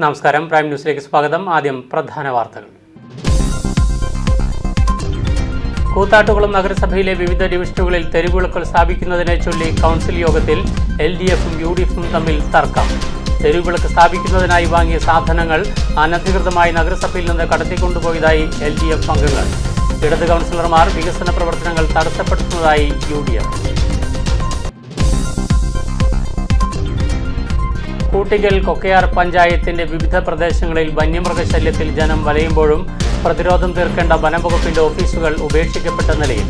നമസ്കാരം, പ്രൈം ന്യൂസിലേക്ക് സ്വാഗതം. ആദ്യം പ്രധാന വാർത്തകൾ. കൂത്താട്ടുകുളം നഗരസഭയിലെ വിവിധ ഡിവിഷനുകളിൽ തെരുവുവിളക്കുകൾ സ്ഥാപിക്കുന്നതിനെ ചൊല്ലി കൗൺസിൽ യോഗത്തിൽ LDFും UDFും തമ്മിൽ തർക്കം. തെരുവുവിളക്ക് സ്ഥാപിക്കുന്നതിനായി വാങ്ങിയ സാധനങ്ങൾ അനധികൃതമായി നഗരസഭയിൽ നിന്ന് കടത്തിക്കൊണ്ടുപോയതായി LDF അംഗങ്ങൾ. ഇടത് കൗൺസിലർമാർ വികസന പ്രവർത്തനങ്ങൾ തടസ്സപ്പെടുത്തുന്നതായി UDF. കൂട്ടിക്കൽ കൊക്കയാർ പഞ്ചായത്തിന്റെ വിവിധ പ്രദേശങ്ങളിൽ വന്യമൃഗശല്യത്തിൽ ജനം വലയുമ്പോഴും പ്രതിരോധം തീർക്കേണ്ട വനംവകുപ്പിന്റെ ഓഫീസുകൾ ഉപേക്ഷിക്കപ്പെട്ട നിലയിൽ.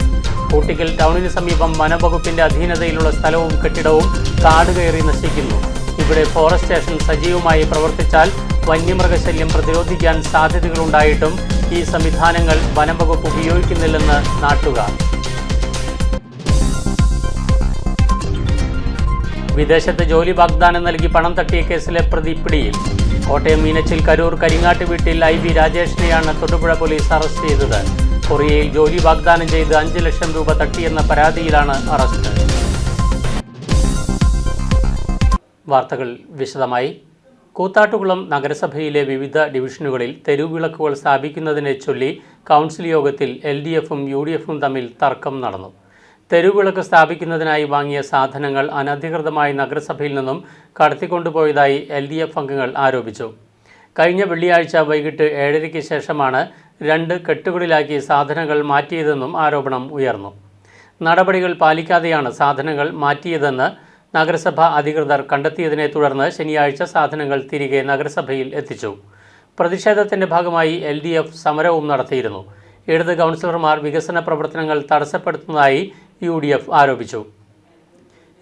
കൂട്ടിക്കൽ ടൗണിന് സമീപം വനംവകുപ്പിന്റെ അധീനതയിലുള്ള സ്ഥലവും കെട്ടിടവും കാട് കയറി നശിക്കുന്നു. ഇവിടെ ഫോറസ്റ്റ് സ്റ്റേഷൻ സജീവമായി പ്രവർത്തിച്ചാൽ വന്യമൃഗശല്യം പ്രതിരോധിക്കാൻ സാധ്യതകളുണ്ടായിട്ടും ഈ സംവിധാനങ്ങൾ വനംവകുപ്പ് ഉപയോഗിക്കുന്നില്ലെന്ന് നാട്ടുകാർ. വിദേശത്ത് ജോലി വാഗ്ദാനം നൽകി പണം തട്ടിയ കേസിലെ പ്രതി പിടിയിൽ. കോട്ടയം മീനച്ചിൽ കരൂർ കരിങ്ങാട്ട് വീട്ടിൽ IB രാജേഷിനെയാണ് തൊടുപുഴ പോലീസ് അറസ്റ്റ് ചെയ്തത്. കൊറിയയിൽ ജോലി വാഗ്ദാനം ചെയ്ത് 5 ലക്ഷം രൂപ തട്ടിയെന്ന പരാതിയിലാണ് അറസ്റ്റ്. വാർത്തകൾ വിശദമായി. കൂത്താട്ടുകുളം നഗരസഭയിലെ വിവിധ ഡിവിഷനുകളിൽ തെരുവുവിളക്കുകൾ സ്ഥാപിക്കുന്നതിനെ ചൊല്ലി കൗൺസിൽ യോഗത്തിൽ LDFും UDFും തമ്മിൽ തർക്കം നടന്നു. തെരുവുവിളക്ക് സ്ഥാപിക്കുന്നതിനായി വാങ്ങിയ സാധനങ്ങൾ അനധികൃതമായി നഗരസഭയിൽ നിന്നും കടത്തിക്കൊണ്ടുപോയതായി LDF അംഗങ്ങൾ ആരോപിച്ചു. കഴിഞ്ഞ വെള്ളിയാഴ്ച വൈകിട്ട് 7:30 ശേഷമാണ് 2 കെട്ടുകളിലാക്കി സാധനങ്ങൾ മാറ്റിയതെന്നും ആരോപണം ഉയർന്നു. നടപടികൾ പാലിക്കാതെയാണ് സാധനങ്ങൾ മാറ്റിയതെന്ന് നഗരസഭ അധികൃതർ കണ്ടെത്തിയതിനെ തുടർന്ന് ശനിയാഴ്ച സാധനങ്ങൾ തിരികെ നഗരസഭയിൽ എത്തിച്ചു. പ്രതിഷേധത്തിൻ്റെ ഭാഗമായി LDF സമരവും നടത്തിയിരുന്നു. ഇടത് കൗൺസിലർമാർ വികസന പ്രവർത്തനങ്ങൾ തടസ്സപ്പെടുത്തുന്നതായി UDF ആരോപിച്ചു.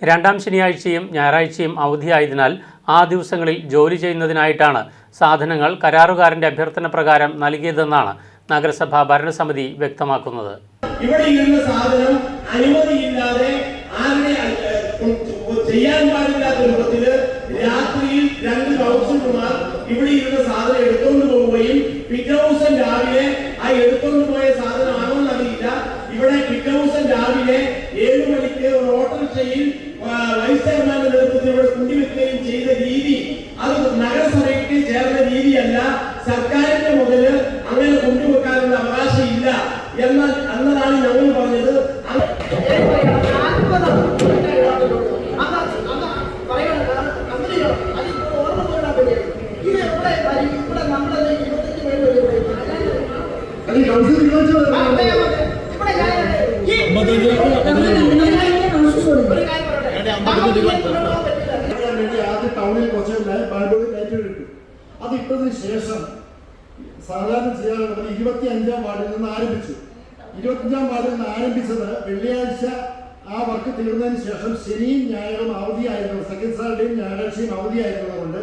2ാം ശനിയാഴ്ചയും ഞായറാഴ്ചയും അവധിയായതിനാൽ ആ ദിവസങ്ങളിൽ ജോലി ചെയ്യുന്നതിനായിട്ടാണ് സാധനങ്ങൾ കരാറുകാരൻ്റെ അഭ്യർത്ഥന പ്രകാരം നൽകിയതെന്നാണ് നഗരസഭാ ഭരണസമിതി വ്യക്തമാക്കുന്നത്. ഇവിടെ ഇരുന്ന സാധനം അനുമതിയില്ലാതെ ചെയ്യാൻ പാടില്ലാത്ത രൂപത്തിൽ രാത്രിയിൽ 2 കൗൺസിലർമാർ ഇവിടെ ഇരുന്ന സാധനം എടുത്തുകൊണ്ട് പോവുകയും പിറ്റേ ദിവസം രാവിലെ ആ എടുത്തുകൊണ്ട് പോയ സാധനമാണോ എന്നറിയില്ല. ഇവിടെ പിറ്റേ ദിവസം രാവിലെ 7 മണിക്ക് ഒരു ഓട്ടോറിക്ഷയിൽ വൈസ് ചെയർമാന്റെ നേതൃത്വത്തിൽ ഇവിടെ കൊണ്ടുവെക്കുകയും ചെയ്ത രീതി അത് നഗരസഭയ്ക്ക് ചേർന്ന രീതിയല്ല. സർക്കാരിന്റെ മുതൽ അങ്ങനെ കൊണ്ടുവെക്കാനുള്ള അവകാശം ഇല്ല എന്നതാണ് ഞങ്ങൾ പറഞ്ഞത്. ടൗണിൽ കുറച്ച് ബൾബ് ലൈറ്റ് കിട്ടും. അത് ഇട്ടതിന് ശേഷം സാധാരണ ചെയ്യാറുള്ളത് 25ാം വാർഡിൽ നിന്ന് ആരംഭിച്ചു. 25ാം വാർഡിൽ നിന്ന് ആരംഭിച്ചത് വെള്ളിയാഴ്ച ആ വർക്ക് തീർന്നതിന് ശേഷം ശനിയും ഞായറും അവധിയായിരുന്നു. സെക്കൻഡ് സാറ്റർഡേയും ഞായറാഴ്ചയും അവധിയായിരുന്നതുകൊണ്ട്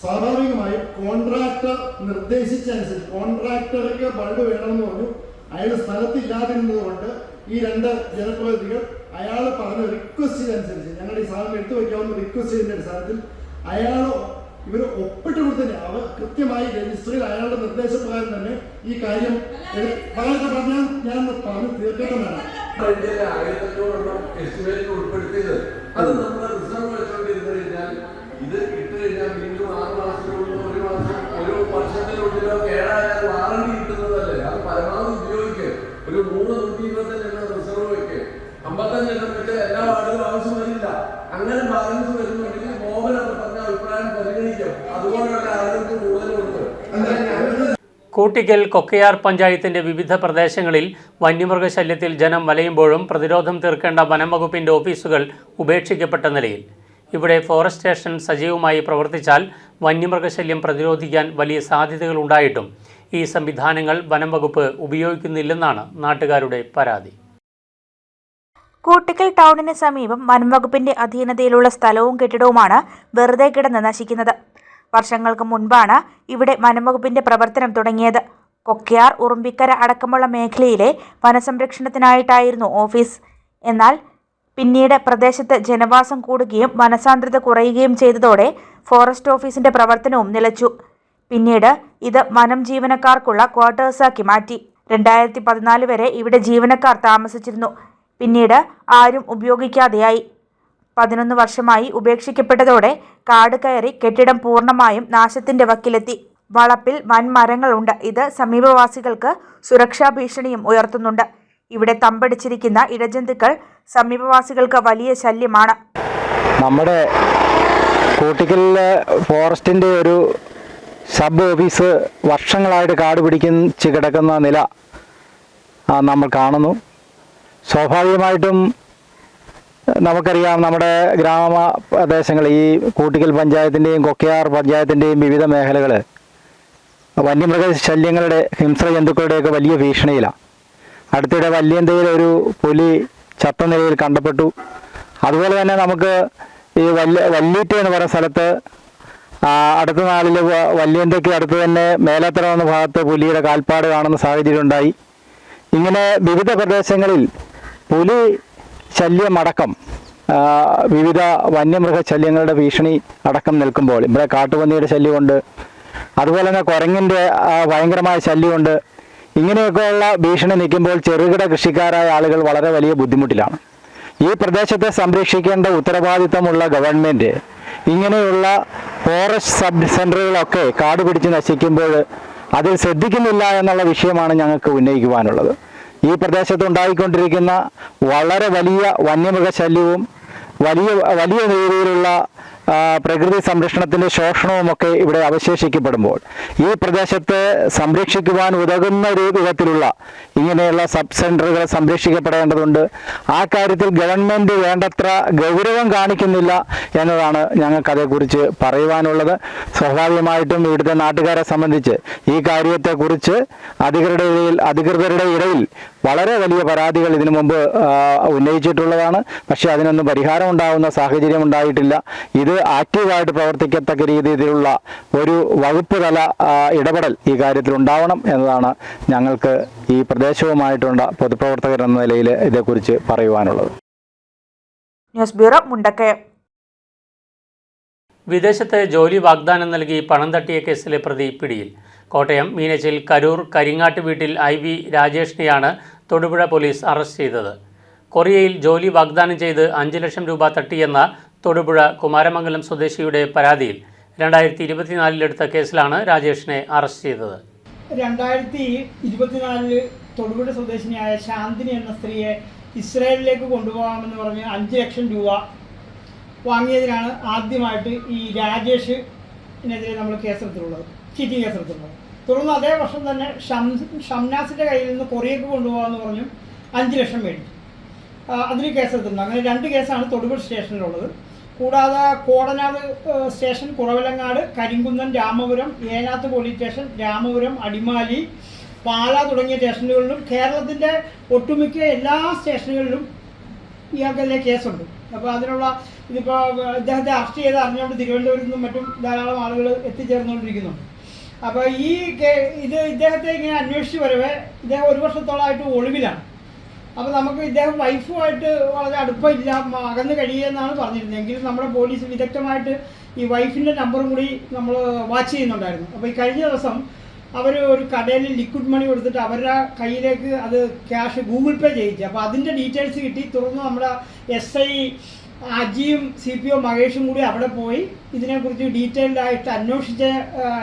സ്വാഭാവികമായും കോൺട്രാക്ടർ നിർദ്ദേശിച്ചനുസരിച്ച് കോൺട്രാക്ടർക്ക് ബൾബ് വേണമെന്ന് പറഞ്ഞു. അയാൾ സ്ഥലത്തില്ലാതിരുന്നത് കൊണ്ട് ഈ 2 ജനപ്രതിനിധികൾ അയാൾ പറഞ്ഞ റിക്വസ്റ്റിനനുസരിച്ച് ഞങ്ങളുടെ ഈ സാധനം എടുത്തു വയ്ക്കാവുന്ന റിക്വസ്റ്റിന്റെ അടിസ്ഥാനത്തിൽ ഇവർ ഒപ്പിട്ട് കൊടുത്തന്നെ അവർ കൃത്യമായി രജിസ്റ്ററിൽ അയാളുടെ നിർദ്ദേശപ്രകാരം തന്നെ ഈ കാര്യം പറഞ്ഞാൽ ഞാൻ പറഞ്ഞു തീർക്കട്ടെ വേണം. ഉൾപ്പെടുത്തിയത് അത് നമ്മൾ റിസർവ് വെച്ചുകൊണ്ടിരുന്നു കഴിഞ്ഞാൽ ഇത് ഇട്ട് കഴിഞ്ഞാൽ വീണ്ടും 6 മാസത്തിനുള്ളിലോ 1 മാസം 1 വർഷത്തിനുള്ളിലോ കേടായാൽ വാറണ്ടി കിട്ടുന്നതല്ലേ. അത് പരമാവധി ഉപയോഗിക്കുക. ഒരു 325 റിസർവ് വയ്ക്കുക. 55 വെച്ച് എല്ലാ വാർഡിലും ആവശ്യം വരില്ല. അങ്ങനെ ബാലൻസ് വരുന്നുണ്ടെങ്കിൽ മോഹൻ എന്ന് പറഞ്ഞ അഭിപ്രായം പരിഗണിക്കാം. അതുകൊണ്ടുള്ള ആളുകൾക്ക് കൂടുതൽ കൊടുക്കും. കൂട്ടിക്കൽ കൊക്കയാർ പഞ്ചായത്തിന്റെ വിവിധ പ്രദേശങ്ങളിൽ വന്യമൃഗശല്യത്തിൽ ജനം വലയുമ്പോഴും പ്രതിരോധം തീർക്കേണ്ട വനംവകുപ്പിന്റെ ഓഫീസുകൾ ഉപേക്ഷിക്കപ്പെട്ട നിലയിൽ. ഇവിടെ ഫോറസ്റ്റ് സ്റ്റേഷൻ സജീവമായി പ്രവർത്തിച്ചാൽ വന്യമൃഗശല്യം പ്രതിരോധിക്കാൻ വലിയ സാധ്യതകളുണ്ടായിട്ടും ഈ സംവിധാനങ്ങൾ വനംവകുപ്പ് ഉപയോഗിക്കുന്നില്ലെന്നാണ് നാട്ടുകാരുടെ പരാതി. കൂട്ടിക്കൽ ടൗണിന് സമീപം വനംവകുപ്പിന്റെ അധീനതയിലുള്ള സ്ഥലവും കെട്ടിടവുമാണ് വെറുതെ കിടന്ന് നശിക്കുന്നത്. വർഷങ്ങൾക്ക് മുൻപാണ് ഇവിടെ വനംവകുപ്പിന്റെ പ്രവർത്തനം തുടങ്ങിയത്. കൊക്കയാർ, ഉറുമ്പിക്കര അടക്കമുള്ള മേഖലയിലെ വനസംരക്ഷണത്തിനായിട്ടായിരുന്നു ഓഫീസ്. എന്നാൽ പിന്നീട് പ്രദേശത്ത് ജനവാസം കൂടുകയും വനസാന്ദ്രത കുറയുകയും ചെയ്തതോടെ ഫോറസ്റ്റ് ഓഫീസിന്റെ പ്രവർത്തനവും നിലച്ചു. പിന്നീട് ഇത് വനം ജീവനക്കാർക്കുള്ള ക്വാർട്ടേഴ്സാക്കി മാറ്റി. 2014 വരെ ഇവിടെ ജീവനക്കാർ താമസിച്ചിരുന്നു. പിന്നീട് ആരും ഉപയോഗിക്കാതെയായി. 11 വർഷമായി ഉപേക്ഷിക്കപ്പെട്ടതോടെ കാട് കയറി കെട്ടിടം പൂർണ്ണമായും നാശത്തിന്റെ വക്കിലെത്തി. വളപ്പിൽ വൻമരങ്ങളുണ്ട്. ഇത് സമീപവാസികൾക്ക് സുരക്ഷാ ഭീഷണിയും ഉയർത്തുന്നുണ്ട്. ഇവിടെ തമ്പടിച്ചിരിക്കുന്ന ഇഴജന്തുക്കൾ സമീപവാസികൾക്ക് വലിയ ശല്യമാണ്. നമ്മുടെ കൂട്ടിക്കലിലെ ഫോറസ്റ്റിൻ്റെ ഒരു സബ് ഓഫീസ് വർഷങ്ങളായിട്ട് കാട് പിടിച്ച് കിടക്കുന്ന നില നമ്മൾ കാണുന്നു. സ്വാഭാവികമായിട്ടും നമുക്കറിയാം, നമ്മുടെ ഗ്രാമപ്രദേശങ്ങൾ, ഈ കൂട്ടിക്കൽ പഞ്ചായത്തിൻ്റെയും കൊക്കയാർ പഞ്ചായത്തിൻ്റെയും വിവിധ മേഖലകൾ വന്യമൃഗ ശല്യങ്ങളുടെ, ഹിംസ്ര ജന്തുക്കളുടെയൊക്കെ വലിയ ഭീഷണിയിലാണ്. അടുത്തിടെ വല്യന്തയിൽ ഒരു പുലി ചത്ത നിലയിൽ കണ്ടപ്പെട്ടു. അതുപോലെ തന്നെ നമുക്ക് ഈ വല്ലീറ്റ് എന്ന് പറയുന്ന സ്ഥലത്ത് അടുത്ത നാളിൽ വല്യന്തയ്ക്ക് അടുത്ത് തന്നെ മേലത്തറ എന്ന ഭാഗത്ത് പുലിയുടെ കാൽപ്പാട് കാണുന്ന സാഹചര്യം ഉണ്ടായി. ഇങ്ങനെ വിവിധ പ്രദേശങ്ങളിൽ പുലി ശല്യമടക്കം വിവിധ വന്യമൃഗ ശല്യങ്ങളുടെ ഭീഷണി അടക്കം നിൽക്കുമ്പോൾ ഇവിടെ കാട്ടുപന്നിയുടെ ശല്യമുണ്ട്, അതുപോലെ തന്നെ കുരങ്ങിൻ്റെ ഭയങ്കരമായ ശല്യമുണ്ട്. ഇങ്ങനെയൊക്കെയുള്ള ഭീഷണി നിൽക്കുമ്പോൾ ചെറുകിട കൃഷിക്കാരായ ആളുകൾ വളരെ വലിയ ബുദ്ധിമുട്ടിലാണ്. ഈ പ്രദേശത്തെ സംരക്ഷിക്കേണ്ട ഉത്തരവാദിത്തമുള്ള ഗവൺമെൻറ് ഇങ്ങനെയുള്ള ഫോറസ്റ്റ് സബ് സെൻ്ററുകളൊക്കെ കാട് പിടിച്ച് നശിക്കുമ്പോൾ അതിൽ ശ്രദ്ധിക്കുന്നില്ല എന്നുള്ള വിഷയമാണ് ഞങ്ങൾക്ക് ഉന്നയിക്കുവാനുള്ളത്. ഈ പ്രദേശത്ത് ഉണ്ടായിക്കൊണ്ടിരിക്കുന്ന വളരെ വലിയ വന്യമൃഗശല്യവും വലിയ രീതിയിലുള്ള പ്രകൃതി സംരക്ഷണത്തിൻ്റെ ശോഷണവുമൊക്കെ ഇവിടെ അവശേഷിക്കപ്പെടുമ്പോൾ ഈ പ്രദേശത്തെ സംരക്ഷിക്കുവാൻ ഉതകുന്ന വിധത്തിലുള്ള ഇങ്ങനെയുള്ള സബ് സെൻ്ററുകൾ സംരക്ഷിക്കപ്പെടേണ്ടതുണ്ട്. ആ കാര്യത്തിൽ ഗവൺമെൻറ് വേണ്ടത്ര ഗൗരവം കാണിക്കുന്നില്ല എന്നതാണ് ഞങ്ങൾക്കതേക്കുറിച്ച് പറയുവാനുള്ളത്. സ്വാഭാവികമായിട്ടും ഇവിടുത്തെ നാട്ടുകാരെ സംബന്ധിച്ച് ഈ കാര്യത്തെക്കുറിച്ച് അധികൃതരുടെ ഇടയിൽ വളരെ വലിയ പരാതികൾ ഇതിനു മുമ്പ് ഉന്നയിച്ചിട്ടുള്ളതാണ്. പക്ഷേ അതിനൊന്നും പരിഹാരം ഉണ്ടാകുന്ന സാഹചര്യം ഉണ്ടായിട്ടില്ല. ഇത് ആക്റ്റീവായിട്ട് പ്രവർത്തിക്കത്തക്ക രീതിയിലുള്ള ഒരു വകുപ്പ് തല ഇടപെടൽ ഈ കാര്യത്തിൽ ഉണ്ടാവണം എന്നതാണ് ഞങ്ങൾക്ക് ഈ പ്രദേശവുമായിട്ടുള്ള പൊതുപ്രവർത്തകർ എന്ന നിലയിൽ ഇതേക്കുറിച്ച് പറയുവാനുള്ളത്. News bureau, Mundakayam. വിദേശത്ത് ജോലി വാഗ്ദാനം നൽകി പണം തട്ടിയ കേസിലെ പ്രതി പിടിയിൽ. കോട്ടയം മീനച്ചിൽ കരൂർ കരിങ്ങാട്ട് വീട്ടിൽ IV രാജേഷിനെയാണ് തൊടുപുഴ പോലീസ് അറസ്റ്റ് ചെയ്തത്. കൊറിയയിൽ ജോലി വാഗ്ദാനം ചെയ്ത് 5 ലക്ഷം രൂപ തട്ടിയെന്ന തൊടുപുഴ കുമാരമംഗലം സ്വദേശിയുടെ പരാതിയിൽ 2024 എടുത്ത കേസിലാണ് രാജേഷിനെ അറസ്റ്റ് ചെയ്തത്. 2024 തൊടുപുഴ സ്വദേശിനിയായ ശാന്തിനി എന്ന സ്ത്രീയെ ഇസ്രായേലിലേക്ക് കൊണ്ടുപോകാമെന്ന് പറഞ്ഞ് 5 ലക്ഷം രൂപ വാങ്ങിയതിനാണ് ആദ്യമായിട്ട് ഈ രാജേഷിനെതിരെ നമ്മൾ കേസെടുത്തിട്ടുള്ളത്, ചീറ്റിംഗ് കേസെടുത്തിട്ടുള്ളത്. തുടർന്ന് അതേ വർഷം തന്നെ ഷംനാസിൻ്റെ കയ്യിൽ നിന്ന് കൊറിയക്ക് കൊണ്ടുപോകാമെന്ന് പറഞ്ഞു 5 ലക്ഷം മേടിച്ചു. അതിന് കേസെടുത്തിട്ടുണ്ട്. അങ്ങനെ 2 കേസാണ് തൊടുപുഴ സ്റ്റേഷനിലുള്ളത്. കൂടാതെ Kodanad station, Kuravilangad, Karimkunnam, Ramapuram, Enath police station, Ramapuram, Adimali, Pala തുടങ്ങിയ സ്റ്റേഷനുകളിലും കേരളത്തിൻ്റെ ഒട്ടുമിക്ക എല്ലാ സ്റ്റേഷനുകളിലും ഇയാൾക്കെതിരെ കേസുണ്ട്. അപ്പോൾ അതിനുള്ള ഇതിപ്പോൾ ഇദ്ദേഹത്തെ അറസ്റ്റ് ചെയ്ത് അറിഞ്ഞുകൊണ്ട് തിരുവനന്തപുരത്തു നിന്നും മറ്റും ധാരാളം ആളുകൾ എത്തിച്ചേർന്നുകൊണ്ടിരിക്കുന്നുണ്ട്. അപ്പോൾ ഇദ്ദേഹത്തെ ഇങ്ങനെ അന്വേഷിച്ച് വരവേ ഇദ്ദേഹം 1 വർഷത്തോളമായിട്ട് ഒളിവിലാണ്. അപ്പോൾ നമുക്ക് ഇദ്ദേഹം വൈഫുമായിട്ട് വളരെ അടുപ്പമില്ല, അകന്ന് കഴിയുമെന്നാണ് പറഞ്ഞിരുന്നത്. എങ്കിലും നമ്മുടെ പോലീസ് വിദഗ്ധമായിട്ട് ഈ വൈഫിൻ്റെ നമ്പറും കൂടി നമ്മൾ വാച്ച് ചെയ്യുന്നുണ്ടായിരുന്നു. അപ്പോൾ ഈ കഴിഞ്ഞ ദിവസം അവർ ഒരു കടയിൽ ലിക്വിഡ് മണി കൊടുത്തിട്ട് അവരുടെ കയ്യിലേക്ക് അത് ക്യാഷ് ഗൂഗിൾ പേ ചെയ്യിച്ചു. അപ്പോൾ അതിൻ്റെ ഡീറ്റെയിൽസ് കിട്ടി. തുടർന്ന് നമ്മുടെ SI അജിയും CPO മഹേഷും കൂടി അവിടെ പോയി ഇതിനെക്കുറിച്ച് ഡീറ്റെയിൽഡായിട്ട്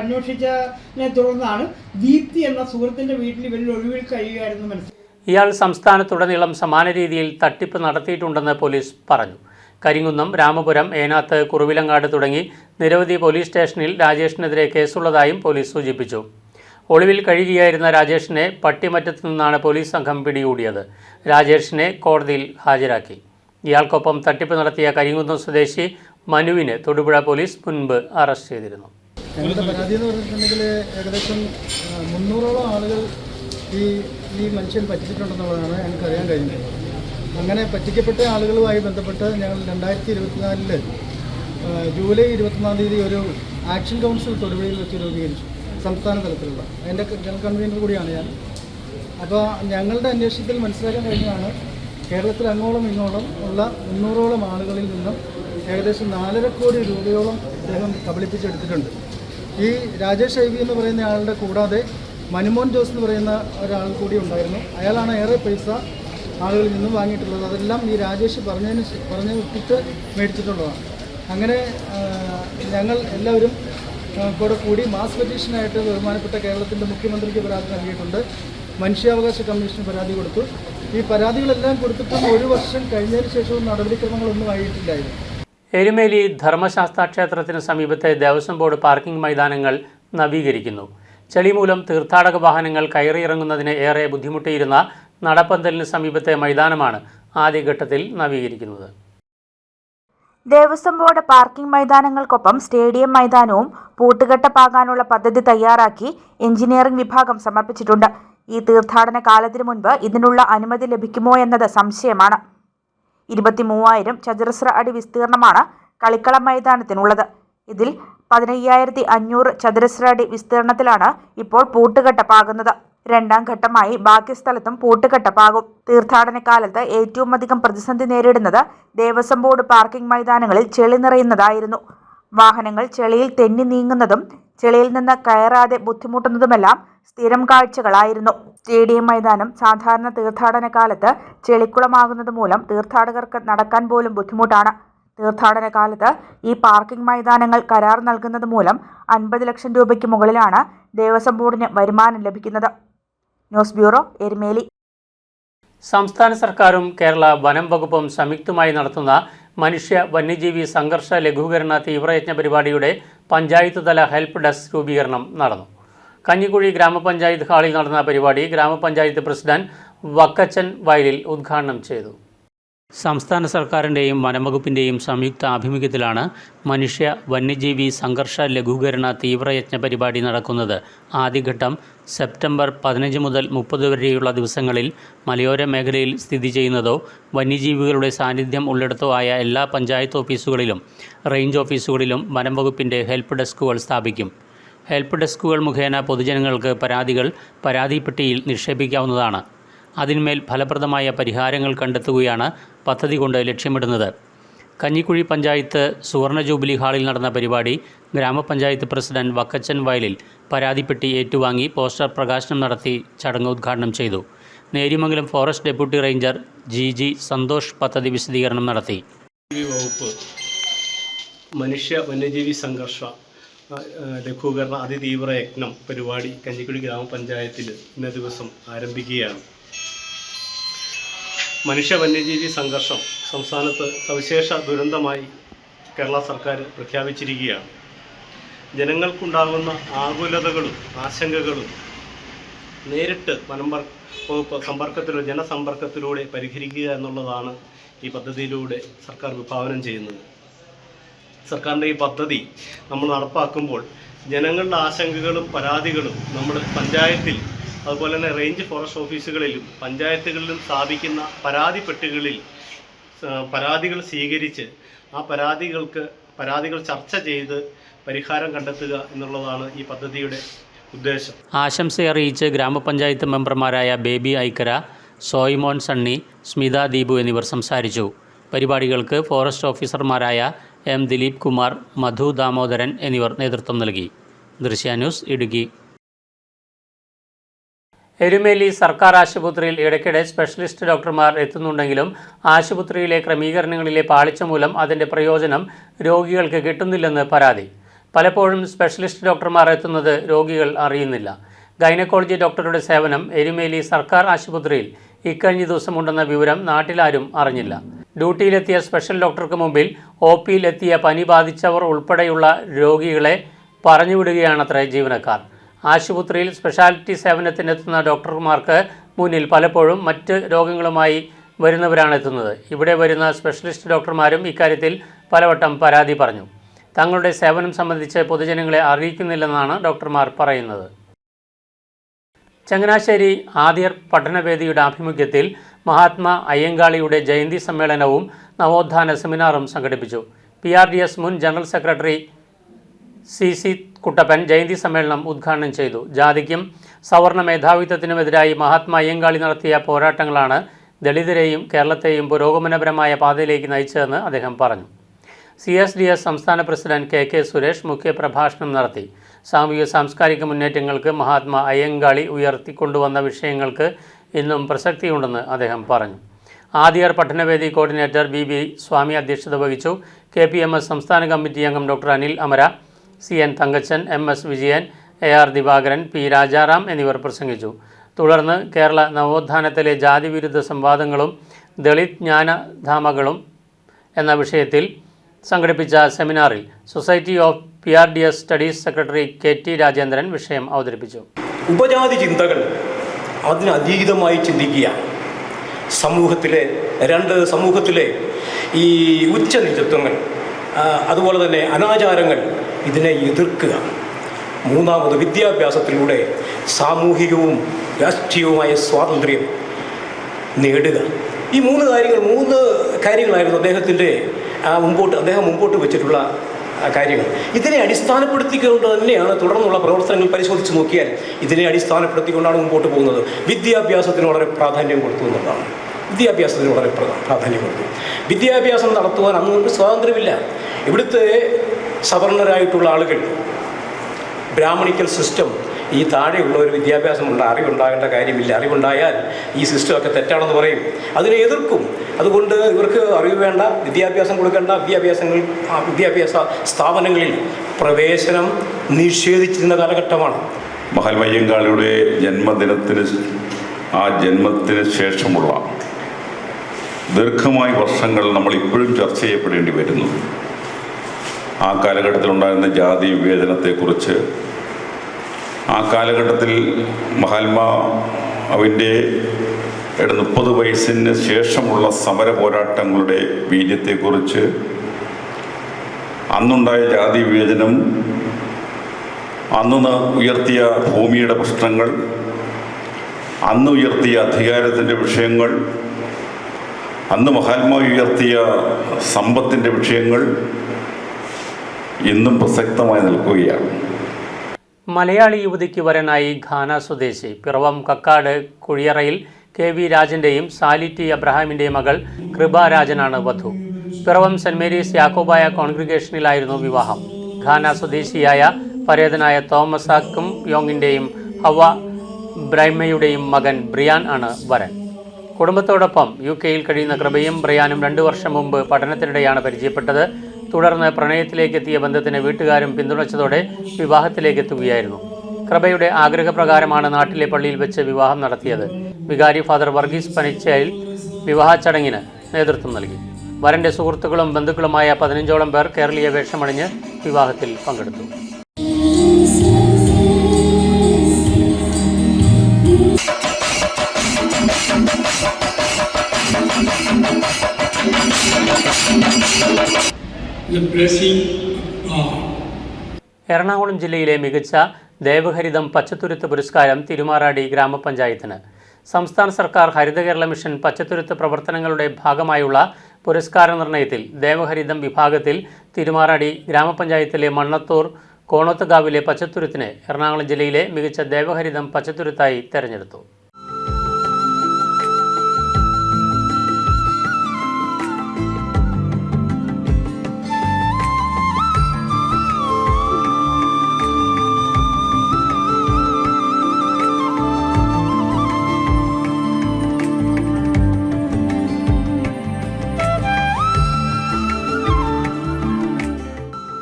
അന്വേഷിച്ചതിനെ തുടർന്നാണ് ദീപ്തി എന്ന സുഹൃത്തിൻ്റെ വീട്ടിൽ ഇവരിൽ ഒഴിവിൽ കഴിയുകയായിരുന്നു മനസ്സിലായി. ഇയാൾ സംസ്ഥാനത്തുടനീളം സമാന രീതിയിൽ തട്ടിപ്പ് നടത്തിയിട്ടുണ്ടെന്ന് പോലീസ് പറഞ്ഞു. കരിങ്കുന്നം, രാമപുരം, ഏനാത്ത്, കുറുവിലങ്ങാട് തുടങ്ങി നിരവധി പോലീസ് സ്റ്റേഷനിൽ രാജേഷിനെതിരെ കേസുള്ളതായും പോലീസ് സൂചിപ്പിച്ചു. ഒളിവിൽ കഴിയുകയായിരുന്ന രാജേഷിനെ പട്ടിമറ്റത്തു നിന്നാണ് പോലീസ് സംഘം പിടികൂടിയത്. രാജേഷിനെ കോടതിയിൽ ഹാജരാക്കി. ഇയാൾക്കൊപ്പം തട്ടിപ്പ് നടത്തിയ കരിങ്കുന്നം സ്വദേശി മനുവിനെ തൊടുപുഴ പോലീസ് മുൻപ് അറസ്റ്റ് ചെയ്തിരുന്നു. ഞങ്ങളുടെ പരാതി എന്ന് പറഞ്ഞിട്ടുണ്ടെങ്കിൽ ഏകദേശം 300ഓളം ആളുകൾ ഈ മനുഷ്യൻ പറ്റിച്ചിട്ടുണ്ടെന്നുള്ളതാണ് ഞങ്ങൾക്കറിയാൻ കഴിഞ്ഞത്. അങ്ങനെ പറ്റിക്കപ്പെട്ട ആളുകളുമായി ബന്ധപ്പെട്ട് ഞങ്ങൾ 2024 ജൂലൈ 24 തീയതി ഒരു ആക്ഷൻ കൗൺസിൽ തൊടുപുഴയിൽ വെച്ച് രൂപീകരിച്ചു, സംസ്ഥാന തലത്തിലുള്ള. അതിൻ്റെ ജനറൽ കൺവീനർ കൂടിയാണ് ഞാൻ. അപ്പോൾ ഞങ്ങളുടെ അന്വേഷണത്തിൽ മനസ്സിലാക്കാൻ കഴിഞ്ഞതാണ് കേരളത്തിൽ അങ്ങോളം ഇങ്ങോളം ഉള്ള 300ഓളം ആളുകളിൽ നിന്നും ഏകദേശം 4.5 കോടി രൂപയോളം അദ്ദേഹം കബളിപ്പിച്ചെടുത്തിട്ടുണ്ട്. ഈ രാജേഷ് IV എന്ന് പറയുന്ന ആളുടെ കൂടാതെ മനുമോൻ ജോസ് എന്ന് പറയുന്ന ഒരാൾ കൂടി ഉണ്ടായിരുന്നു. അയാളാണ് ഏറെ പൈസ ആളുകളിൽ നിന്നും വാങ്ങിയിട്ടുള്ളത്. അതെല്ലാം ഈ രാജേഷ് പറഞ്ഞ് വിട്ടിട്ട് മേടിച്ചിട്ടുള്ളതാണ്. അങ്ങനെ ഞങ്ങൾ എല്ലാവരും കൂടി മാസ് പെറ്റീഷനായിട്ട് ബഹുമാനപ്പെട്ട കേരളത്തിൻ്റെ മുഖ്യമന്ത്രിക്ക് പരാതി നൽകിയിട്ടുണ്ട്. മനുഷ്യാവകാശ കമ്മീഷന് പരാതി കൊടുത്തു. ഈ പരാതികളെല്ലാം കൊടുത്തിട്ടും 1 വർഷം കഴിഞ്ഞതിന് ശേഷവും നടപടിക്രമങ്ങളൊന്നും ആയിട്ടില്ലായിരുന്നു. എരുമേലി ധർമ്മശാസ്ത്ര ക്ഷേത്രത്തിന് സമീപത്തെ ദേവസ്വം ബോർഡ് പാർക്കിംഗ് മൈതാനങ്ങൾ നവീകരിക്കുന്നു. ചെളി മൂലം തീർത്ഥാടക വാഹനങ്ങൾ കയറിയിറങ്ങുന്നതിന് ഏറെ ബുദ്ധിമുട്ടിയിരുന്ന നടപ്പന്തലിന് സമീപത്തെ മൈതാനമാണ് ആദ്യഘട്ടത്തിൽ നവീകരിക്കുന്നത്. ദേവസ്വം ബോർഡ് പാർക്കിംഗ് മൈതാനങ്ങൾക്കൊപ്പം സ്റ്റേഡിയം മൈതാനവും പൂട്ടുകെട്ടപ്പാകാനുള്ള പദ്ധതി തയ്യാറാക്കി എഞ്ചിനീയറിംഗ് വിഭാഗം സമർപ്പിച്ചിട്ടുണ്ട്. ഈ തീർത്ഥാടന കാലത്തിനു മുൻപ് ഇതിനുള്ള അനുമതി ലഭിക്കുമോ എന്നത് സംശയമാണ്. 23,000 ചതുരശ്ര അടി വിസ്തീർണമാണ് കളിക്കളം മൈതാനത്തിനുള്ളത്. ഇതിൽ 15,500 ചതുരശ്ര അടി വിസ്തീർണത്തിലാണ് ഇപ്പോൾ പൂട്ടുകെട്ടപ്പാകുന്നത്. 2ാം ഘട്ടമായി ബാക്കി സ്ഥലത്തും പൂട്ടുകെട്ടപ്പാകും. തീർത്ഥാടന കാലത്ത് ഏറ്റവും അധികം പ്രതിസന്ധി നേരിടുന്നത് ദേവസ്വം ബോർഡ് പാർക്കിംഗ് മൈതാനങ്ങളിൽ ചെളി നിറയുന്നതായിരുന്നു. വാഹനങ്ങൾ ചെളിയിൽ തെന്നി നീങ്ങുന്നതും ചെളിയിൽ നിന്ന് കയറാതെ ബുദ്ധിമുട്ടുന്നതുമെല്ലാം സ്ഥിരം കാഴ്ചകളായിരുന്നു. സ്റ്റേഡിയം മൈതാനം സാധാരണ തീർത്ഥാടന കാലത്ത് ചെളിക്കുളമാകുന്നത് മൂലം തീർത്ഥാടകർക്ക് നടക്കാൻ പോലും ബുദ്ധിമുട്ടാണ്. തീർത്ഥാടന കാലത്ത് ഈ പാർക്കിംഗ് മൈതാനങ്ങൾ കരാർ നൽകുന്നത് മൂലം 50 ലക്ഷം രൂപയ്ക്ക് മുകളിലാണ് ദേവസ്വം ബോർഡിന് വരുമാനം ലഭിക്കുന്നത്. News bureau, Erumeli. സംസ്ഥാന സർക്കാരും കേരള വനം വകുപ്പും സംയുക്തമായി നടത്തുന്ന മനുഷ്യ വന്യജീവി സംഘർഷ ലഘൂകരണ തീവ്രയജ്ഞ പരിപാടിയുടെ പഞ്ചായത്ത് തല ഹെൽപ്പ് ഡെസ്ക് രൂപീകരണം നടന്നു. കഞ്ഞിക്കുഴി ഗ്രാമപഞ്ചായത്ത് ഹാളിൽ നടന്ന പരിപാടി ഗ്രാമപഞ്ചായത്ത് പ്രസിഡന്റ് വക്കച്ചൻ വയലിൽ ഉദ്ഘാടനം ചെയ്തു. സംസ്ഥാന സർക്കാരിൻ്റെയും വനംവകുപ്പിൻ്റെയും സംയുക്ത ആഭിമുഖ്യത്തിലാണ് മനുഷ്യ വന്യജീവി സംഘർഷ ലഘൂകരണ തീവ്രയജ്ഞ പരിപാടി നടക്കുന്നത്. ആദ്യഘട്ടം സെപ്റ്റംബർ 15 മുതൽ 30 വരെയുള്ള ദിവസങ്ങളിൽ മലയോര മേഖലയിൽ സ്ഥിതി ചെയ്യുന്നതോ വന്യജീവികളുടെ സാന്നിധ്യം ഉള്ളിടത്തോ ആയ എല്ലാ പഞ്ചായത്ത് ഓഫീസുകളിലും റേഞ്ച് ഓഫീസുകളിലും വനംവകുപ്പിൻ്റെ ഹെൽപ്പ് ഡെസ്കുകൾ സ്ഥാപിക്കും. ഹെൽപ്പ് ഡെസ്കുകൾ മുഖേന പൊതുജനങ്ങൾക്ക് പരാതികൾ പരാതിപ്പെട്ടിയിൽ നിക്ഷേപിക്കാവുന്നതാണ്. അതിന്മേൽ ഫലപ്രദമായ പരിഹാരങ്ങൾ കണ്ടെത്തുകയാണ് പദ്ധതി കൊണ്ട് ലക്ഷ്യമിടുന്നത്. കഞ്ഞിക്കുഴി പഞ്ചായത്ത് സുവർണ ജൂബിലി ഹാളിൽ നടന്ന പരിപാടി ഗ്രാമപഞ്ചായത്ത് പ്രസിഡന്റ് വക്കച്ചൻ വയലിൽ പരാതിപ്പെട്ടി ഏറ്റുവാങ്ങി പോസ്റ്റർ പ്രകാശനം നടത്തി ചടങ്ങ് ഉദ്ഘാടനം ചെയ്തു. Neriyamangalam forest deputy ranger G Santhosh പദ്ധതി വിശദീകരണം നടത്തി. വകുപ്പ് മനുഷ്യ വന്യജീവി സംഘർഷ ലഘൂകരണ അതിതീവ്ര യജ്ഞം പരിപാടി കഞ്ഞിക്കുഴി ഗ്രാമപഞ്ചായത്തിൽ ഇന്ന ദിവസം ആരംഭിക്കുകയാണ്. മനുഷ്യ വന്യജീവി സംഘർഷം സംസ്ഥാനത്ത് സവിശേഷ ദുരന്തമായി കേരള സർക്കാർ പ്രഖ്യാപിച്ചിരിക്കുകയാണ്. ജനങ്ങൾക്കുണ്ടാകുന്ന ആകുലതകളും ആശങ്കകളും നേരിട്ട് വനം വകുപ്പ് ജനസമ്പർക്കത്തിലൂടെ പരിഹരിക്കുക എന്നുള്ളതാണ് ഈ പദ്ധതിയിലൂടെ സർക്കാർ വിഭാവനം ചെയ്യുന്നത്. സർക്കാരിൻ്റെ ഈ പദ്ധതി നമ്മൾ നടപ്പാക്കുമ്പോൾ ജനങ്ങളുടെ ആശങ്കകളും പരാതികളും നമ്മുടെ പഞ്ചായത്തിൽ അതുപോലെ തന്നെ റേഞ്ച് ഫോറസ്റ്റ് ഓഫീസുകളിലും പഞ്ചായത്തുകളിലും സ്ഥാപിക്കുന്ന പരാതിപ്പെട്ടികളിൽ പരാതികൾ സ്വീകരിച്ച് ആ പരാതികൾ ചർച്ച ചെയ്ത് പരിഹാരം കണ്ടെത്തുക എന്നുള്ളതാണ് ഈ പദ്ധതിയുടെ ഉദ്ദേശം. ആശംസയറിയിച്ച് ഗ്രാമപഞ്ചായത്ത് മെമ്പർമാരായ ബേബി ഐക്കര, സോയ്മോൻ സണ്ണി, സ്മിത ദീപു എന്നിവർ സംസാരിച്ചു. പരിപാടികൾക്ക് ഫോറസ്റ്റ് ഓഫീസർമാരായ എം ദിലീപ് കുമാർ, മധു ദാമോദരൻ എന്നിവർ നേതൃത്വം നൽകി. ദൃശ്യ ന്യൂസ്, ഇടുക്കി. എരുമേലി സർക്കാർ ആശുപത്രിയിൽ ഇടയ്ക്കിടെ സ്പെഷ്യലിസ്റ്റ് ഡോക്ടർമാർ എത്തുന്നുണ്ടെങ്കിലും ആശുപത്രിയിലെ ക്രമീകരണങ്ങളിലെ പാളിച്ച മൂലം അതിൻ്റെ പ്രയോജനം രോഗികൾക്ക് കിട്ടുന്നില്ലെന്ന് പരാതി. പലപ്പോഴും സ്പെഷ്യലിസ്റ്റ് ഡോക്ടർമാർ എത്തുന്നത് രോഗികൾ അറിയുന്നില്ല. ഗൈനക്കോളജി ഡോക്ടറുടെ സേവനം എരുമേലി സർക്കാർ ആശുപത്രിയിൽ ഇക്കഴിഞ്ഞ ദിവസമുണ്ടെന്ന വിവരം നാട്ടിലാരും അറിഞ്ഞില്ല. ഡ്യൂട്ടിയിലെത്തിയ സ്പെഷ്യൽ ഡോക്ടർക്ക് മുമ്പിൽ OPയിൽ എത്തിയ പനി ബാധിച്ചവർ ഉൾപ്പെടെയുള്ള രോഗികളെ പറഞ്ഞുവിടുകയാണത്രേ ജീവനക്കാർ. ആശുപത്രിയിൽ സ്പെഷ്യാലിറ്റി സേവനത്തിനെത്തുന്ന ഡോക്ടർമാർക്ക് മുന്നിൽ പലപ്പോഴും മറ്റ് രോഗങ്ങളുമായി വരുന്നവരാണ് എത്തുന്നത്. ഇവിടെ വരുന്ന സ്പെഷ്യലിസ്റ്റ് ഡോക്ടർമാരും ഇക്കാര്യത്തിൽ പലവട്ടം പരാതി പറഞ്ഞു. തങ്ങളുടെ സേവനം സംബന്ധിച്ച് പൊതുജനങ്ങളെ അറിയിക്കുന്നില്ലെന്നാണ് ഡോക്ടർമാർ പറയുന്നത്. ചങ്ങനാശ്ശേരി ആദിയർ പഠനവേദിയുടെ ആഭിമുഖ്യത്തിൽ മഹാത്മാ അയ്യങ്കാളിയുടെ ജയന്തി സമ്മേളനവും നവോത്ഥാന സെമിനാറും സംഘടിപ്പിച്ചു. PRDS മുൻ ജനറൽ സെക്രട്ടറി CC കുട്ടപ്പൻ ജയന്തി സമ്മേളനം ഉദ്ഘാടനം ചെയ്തു. ജാതിക്കും സവർണ മേധാവിത്വത്തിനുമെതിരായി മഹാത്മാ അയ്യങ്കാളി നടത്തിയ പോരാട്ടങ്ങളാണ് ദളിതരെയും കേരളത്തെയും പുരോഗമനപരമായ പാതയിലേക്ക് നയിച്ചതെന്ന് അദ്ദേഹം പറഞ്ഞു. CSDS സംസ്ഥാന പ്രസിഡന്റ് KK സുരേഷ് മുഖ്യപ്രഭാഷണം നടത്തി. സാമൂഹിക സാംസ്കാരിക മുന്നേറ്റങ്ങൾക്ക് മഹാത്മാ അയ്യങ്കാളി ഉയർത്തിക്കൊണ്ടുവന്ന വിഷയങ്ങൾക്ക് ഇന്നും പ്രസക്തിയുണ്ടെന്ന് അദ്ദേഹം പറഞ്ഞു. ആദിയർ പഠനവേദി കോർഡിനേറ്റർ BB സ്വാമി അധ്യക്ഷത വഹിച്ചു. KPMS സംസ്ഥാന കമ്മിറ്റി അംഗം doctor Anil Amara, CN Thankachan, MS Vijayan, AR Divakaran, P Rajaram എന്നിവർ പ്രസംഗിച്ചു. തുടർന്ന് കേരള നവോത്ഥാനത്തിലെ ജാതിവിരുദ്ധ സംവാദങ്ങളും ദളിത് ജ്ഞാനധാമകളും എന്ന വിഷയത്തിൽ സംഘടിപ്പിച്ച സെമിനാറിൽ society of PRDS studies secretary KT Rajendran വിഷയം അവതരിപ്പിച്ചു. ഉപജാതി ചിന്തകൾ അതിനതീതമായി ചിന്തിക്കുക, സമൂഹത്തിലെ ഈ ഉച്ചനീചത്വങ്ങൾ, അതുപോലെ തന്നെ അനാചാരങ്ങൾ, ഇതിനെ എതിർക്കുക. മൂന്നാമത് വിദ്യാഭ്യാസത്തിലൂടെ സാമൂഹികവും രാഷ്ട്രീയവുമായ സ്വാതന്ത്ര്യം നേടുക. ഈ മൂന്ന് കാര്യങ്ങളായിരുന്നു അദ്ദേഹം മുമ്പോട്ട് വെച്ചിട്ടുള്ള കാര്യങ്ങൾ. ഇതിനെ അടിസ്ഥാനപ്പെടുത്തിക്കൊണ്ട് തന്നെയാണ് തുടർന്നുള്ള പ്രവർത്തനങ്ങൾ പരിശോധിച്ച് നോക്കിയാൽ ഇതിനെ അടിസ്ഥാനപ്പെടുത്തിക്കൊണ്ടാണ് മുമ്പോട്ട് പോകുന്നത്. വിദ്യാഭ്യാസത്തിന് വളരെ പ്രാധാന്യം കൊടുത്തു എന്നുള്ളതാണ്. വിദ്യാഭ്യാസം നടത്തുവാൻ അന്നുകൊണ്ട് സ്വാതന്ത്ര്യമില്ല. ഇവിടുത്തെ സവർണരായിട്ടുള്ള ആളുകൾ, ബ്രാഹ്മണിക്കൽ സിസ്റ്റം, ഈ താഴെയുള്ള ഒരു വിദ്യാഭ്യാസമുണ്ട്, അറിവുണ്ടാകേണ്ട കാര്യമില്ല, അറിവുണ്ടായാൽ ഈ സിസ്റ്റമൊക്കെ തെറ്റാണെന്ന് പറയും, അതിനെ എതിർക്കും. അതുകൊണ്ട് ഇവർക്ക് അറിവ് വേണ്ട, വിദ്യാഭ്യാസം കൊടുക്കേണ്ട, വിദ്യാഭ്യാസ സ്ഥാപനങ്ങളിൽ പ്രവേശനം നിഷേധിച്ചിരുന്ന കാലഘട്ടമാണ്. മഹാത്മയ്യങ്കാളിയുടെ ജന്മത്തിന് ശേഷമുള്ള ദീർഘമായ വർഷങ്ങൾ നമ്മൾ ഇപ്പോഴും ചർച്ച ചെയ്യപ്പെടേണ്ടി വരുന്നു. ആ കാലഘട്ടത്തിലുണ്ടായിരുന്ന ജാതി വിവേചനത്തെക്കുറിച്ച്, ആ കാലഘട്ടത്തിൽ മഹാത്മാവിൻ്റെ 30 വയസ്സിന് ശേഷമുള്ള സമര പോരാട്ടങ്ങളുടെ വീര്യത്തെക്കുറിച്ച്, അന്നുണ്ടായ ജാതി വിവേചനം, അന്ന് ഉയർത്തിയ ഭൂമിയുടെ പ്രശ്നങ്ങൾ, അന്ന് ഉയർത്തിയ അധികാരത്തിൻ്റെ വിഷയങ്ങൾ, അന്ന് മഹാത്മാവ് ഉയർത്തിയ സമ്പത്തിൻ്റെ വിഷയങ്ങൾ ഇന്നും പ്രസക്തമായി നിൽക്കുകയാണ്. മലയാളി യുവതിക്ക് വരനായി ഘാന സ്വദേശി Piravom Kakkad കുഴിയറയിൽ KV രാജൻ്റെയും Sally T അബ്രഹാമിൻ്റെയും മകൾ കൃപ രാജനാണ് വധു. പിറവം സെൻറ് മേരീസ് യാക്കോബായ കോൺഗ്രിഗേഷനിലായിരുന്നു വിവാഹം. ഘാന സ്വദേശിയായ പരേതനായ തോമസാക്കും യോങ്ങിൻ്റെയും ഹവ ബ്രൈമയുടെയും മകൻ ബ്രിയാൻ ആണ് വരൻ. കുടുംബത്തോടൊപ്പം UK-യിൽ കഴിയുന്ന കൃപയും ബ്രിയാനും 2 വർഷം മുമ്പ് പഠനത്തിനിടെയാണ് പരിചയപ്പെട്ടത്. തുടർന്ന് പ്രണയത്തിലേക്ക് എത്തിയ ബന്ധത്തിന് വീട്ടുകാരും പിന്തുണച്ചതോടെ വിവാഹത്തിലേക്ക് എത്തുകയായിരുന്നു. കൃപയുടെ ആഗ്രഹപ്രകാരമാണ് നാട്ടിലെ പള്ളിയിൽ വെച്ച് വിവാഹം നടത്തിയത്. വികാരി ഫാദർ വർഗീസ് പനിച്ചയിൽ വിവാഹ ചടങ്ങിന് നേതൃത്വം നൽകി. വരൻ്റെ സുഹൃത്തുക്കളും ബന്ധുക്കളുമായ 15ഓളം പേർ കേരളീയ വേഷമണിഞ്ഞ് വിവാഹത്തിൽ പങ്കെടുത്തു. എറണാകുളം ജില്ലയിലെ മികച്ച ദേവഹരിതം പച്ചത്തുരുത്ത് പുരസ്കാരം തിരുമാറാടി ഗ്രാമപഞ്ചായത്തിന്. സംസ്ഥാന സർക്കാർ ഹരിത കേരള മിഷൻ പച്ചത്തുരുത്ത് പ്രവർത്തനങ്ങളുടെ ഭാഗമായുള്ള പുരസ്കാര നിർണയത്തിൽ ദേവഹരിതം വിഭാഗത്തിൽ തിരുമാറാടി ഗ്രാമപഞ്ചായത്തിലെ മണ്ണത്തൂർ കോണോത്തുകാവിലെ പച്ചത്തുരുത്തിനെ എറണാകുളം ജില്ലയിലെ മികച്ച ദേവഹരിതം പച്ചത്തുരുത്തായി തെരഞ്ഞെടുത്തു.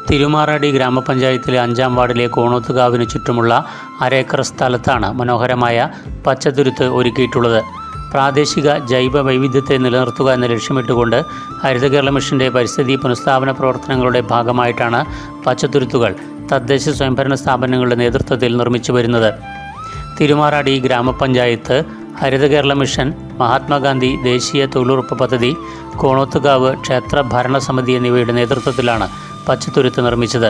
തിരുമാറാടി ഗ്രാമപഞ്ചായത്തിലെ 5-ാം വാർഡിലെ കോണോത്തുകാവിന് ചുറ്റുമുള്ള അരേക്കർ സ്ഥലത്താണ് മനോഹരമായ പച്ചത്തുരുത്ത് ഒരുക്കിയിട്ടുള്ളത്. പ്രാദേശിക ജൈവ വൈവിധ്യത്തെ നിലനിർത്തുക എന്ന ലക്ഷ്യമിട്ടുകൊണ്ട് ഹരിത കേരള മിഷൻ്റെ പരിസ്ഥിതി പുനഃസ്ഥാപന പ്രവർത്തനങ്ങളുടെ ഭാഗമായിട്ടാണ് പച്ചത്തുരുത്തുകൾ തദ്ദേശ സ്വയംഭരണ സ്ഥാപനങ്ങളുടെ നേതൃത്വത്തിൽ നിർമ്മിച്ചു വരുന്നത്. തിരുമാറാടി ഗ്രാമപഞ്ചായത്ത്, ഹരിത കേരള മിഷൻ, മഹാത്മാഗാന്ധി ദേശീയ തൊഴിലുറപ്പ് പദ്ധതി, കോണോത്തുകാവ് ക്ഷേത്ര ഭരണസമിതി എന്നിവയുടെ നേതൃത്വത്തിലാണ് പച്ചത്തുരുത്ത് നിർമ്മിച്ചത്.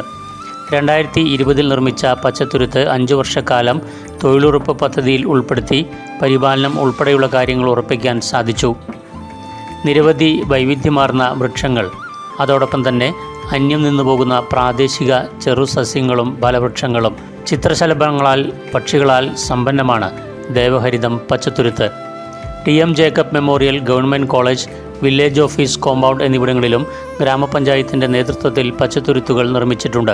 2020 നിർമ്മിച്ച പച്ചത്തുരുത്ത് 5 വർഷക്കാലം തൊഴിലുറപ്പ് പദ്ധതിയിൽ ഉൾപ്പെടുത്തി പരിപാലനം ഉൾപ്പെടെയുള്ള കാര്യങ്ങൾ ഉറപ്പിക്കാൻ സാധിച്ചു. നിരവധി വൈവിധ്യമാർന്ന വൃക്ഷങ്ങൾ, അതോടൊപ്പം തന്നെ അന്യം നിന്നുപോകുന്ന പ്രാദേശിക ചെറുസസ്യങ്ങളും ഫലവൃക്ഷങ്ങളും ചിത്രശലഭങ്ങളാൽ പക്ഷികളാൽ സമ്പന്നമാണ് ദേവഹരിതം പച്ചത്തുരുത്ത്. TM Jacob memorial government college, village office compound എന്നിവിടങ്ങളിലും ഗ്രാമപഞ്ചായത്തിൻ്റെ നേതൃത്വത്തിൽ പച്ചത്തുരുത്തുകൾ നിർമ്മിച്ചിട്ടുണ്ട്.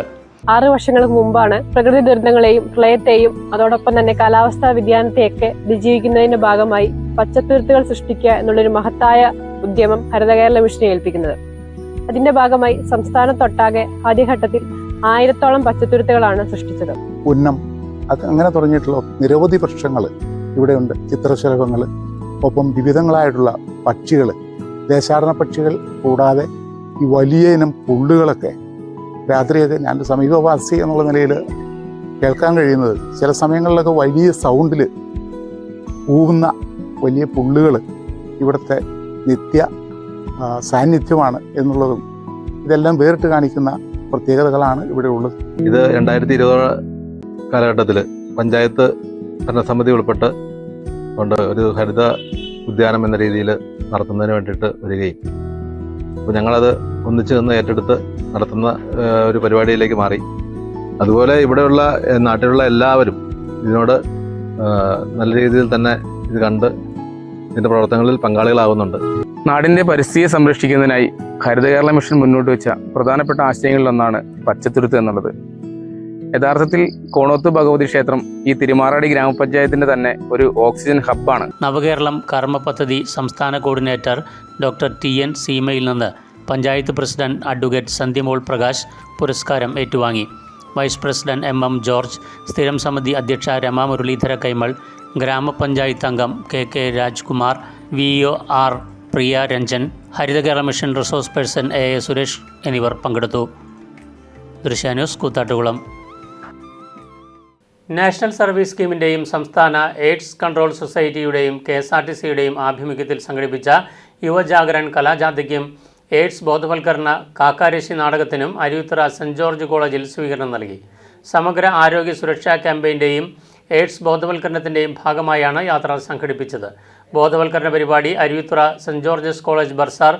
6 വർഷങ്ങൾക്ക് മുമ്പാണ് പ്രകൃതി ദുരന്തങ്ങളെയും പ്രളയത്തെയും അതോടൊപ്പം തന്നെ കാലാവസ്ഥാ വ്യതിയാനത്തെയൊക്കെ അതിജീവിക്കുന്നതിന്റെ ഭാഗമായി പച്ചത്തുരുത്തുകൾ സൃഷ്ടിക്കുക എന്നുള്ളൊരു മഹത്തായ ഉദ്യമം ഹരിത കേരള മിഷനെ ഏൽപ്പിക്കുന്നത്. അതിന്റെ ഭാഗമായി സംസ്ഥാനത്തൊട്ടാകെ ആദ്യഘട്ടത്തിൽ 1000-ഓളം പച്ചത്തുരുത്തുകളാണ് സൃഷ്ടിച്ചത്. ഉന്നം അത് അങ്ങനെ തുടങ്ങിയിട്ടുള്ള നിരവധി വൃക്ഷങ്ങൾ ഇവിടെയുണ്ട്. ചിത്രശലഭങ്ങൾ, ഒപ്പം വിവിധങ്ങളായിട്ടുള്ള പക്ഷികൾ, ദേശാടന പക്ഷികൾ കൂടാതെ ഈ വലിയ ഇനം പുള്ളുകളൊക്കെ രാത്രിയൊക്കെ ഞാൻ സമീപവാസി എന്നുള്ള നിലയിൽ കേൾക്കാൻ കഴിയുന്നത് ചില സമയങ്ങളിലൊക്കെ വലിയ സൗണ്ടിൽ കൂവുന്ന വലിയ പുള്ളുകൾ ഇവിടുത്തെ നിത്യ സാന്നിധ്യമാണ് എന്നുള്ളതും ഇതെല്ലാം വേറിട്ട് കാണിക്കുന്ന പ്രത്യേകതകളാണ് ഇവിടെ ഉള്ളത്. ഇത് 2020 കാലഘട്ടത്തിൽ പഞ്ചായത്ത് ഭരണസമിതി ഉൾപ്പെട്ട് കൊണ്ട് ഒരു ഹരിത ഉദ്യാനം എന്ന രീതിയിൽ നടത്തുന്നതിന് വേണ്ടിയിട്ട് വരികയും അപ്പോൾ ഞങ്ങളത് ഒന്നിച്ച് നിന്ന് ഏറ്റെടുത്ത് നടത്തുന്ന ഒരു പരിപാടിയിലേക്ക് മാറി. അതുപോലെ ഇവിടെയുള്ള നാട്ടിലുള്ള എല്ലാവരും ഇതിനോട് നല്ല രീതിയിൽ തന്നെ ഇത് കണ്ട് ഇതിൻ്റെ പ്രവർത്തനങ്ങളിൽ പങ്കാളികളാവുന്നുണ്ട്. നാടിൻ്റെ പരിസ്ഥിതിയെ സംരക്ഷിക്കുന്നതിനായി ഹരിത കേരള മിഷൻ മുന്നോട്ട് വെച്ച പ്രധാനപ്പെട്ട ആശയങ്ങളിലൊന്നാണ് പച്ചത്തുരുത്ത് എന്നുള്ളത്. യഥാർത്ഥത്തിൽ കോണോത്ത് ഭഗവതി ക്ഷേത്രം ഈ തിരുമാറാടി ഗ്രാമപഞ്ചായത്തിൻ്റെ തന്നെ ഒരു ഓക്സിജൻ ഹബ്ബാണ്. നവകേരളം കർമ്മ പദ്ധതി സംസ്ഥാന കോർഡിനേറ്റർ ഡോക്ടർ TN സീമയിൽ നിന്ന് പഞ്ചായത്ത് പ്രസിഡന്റ് അഡ്വക്കേറ്റ് സന്ധ്യമോൾ പ്രകാശ് പുരസ്കാരം ഏറ്റുവാങ്ങി. വൈസ് പ്രസിഡന്റ് MM ജോർജ്, സ്ഥിരം സമിതി അധ്യക്ഷ രമ മുരളീധര കൈമൾ, ഗ്രാമപഞ്ചായത്ത് അംഗം KK Rajkumar, VO R Priya Ranjan, Haritha Kerala mission resource person AA Suresh എന്നിവർ പങ്കെടുത്തു. Drishya news Koothattukulam. National service സ്കീമിൻ്റെയും സംസ്ഥാന എയ്ഡ്സ് കൺട്രോൾ സൊസൈറ്റിയുടെയും KSRTCയുടെയും ആഭിമുഖ്യത്തിൽ സംഘടിപ്പിച്ച യുവജാഗരൺ കലാജാഥയ്ക്കും എയ്ഡ്സ് ബോധവൽക്കരണ കാക്കാരശ്ശി നാടകത്തിനും അരുവിത്തറ സെൻറ് ജോർജ് കോളേജിൽ സ്വീകരണം നൽകി. സമഗ്ര ആരോഗ്യ സുരക്ഷാ ക്യാമ്പയിൻ്റെയും എയ്ഡ്സ് ബോധവൽക്കരണത്തിൻ്റെയും ഭാഗമായാണ് യാത്ര സംഘടിപ്പിച്ചത്. ബോധവൽക്കരണ പരിപാടി Aruvithura Saint George's college bursar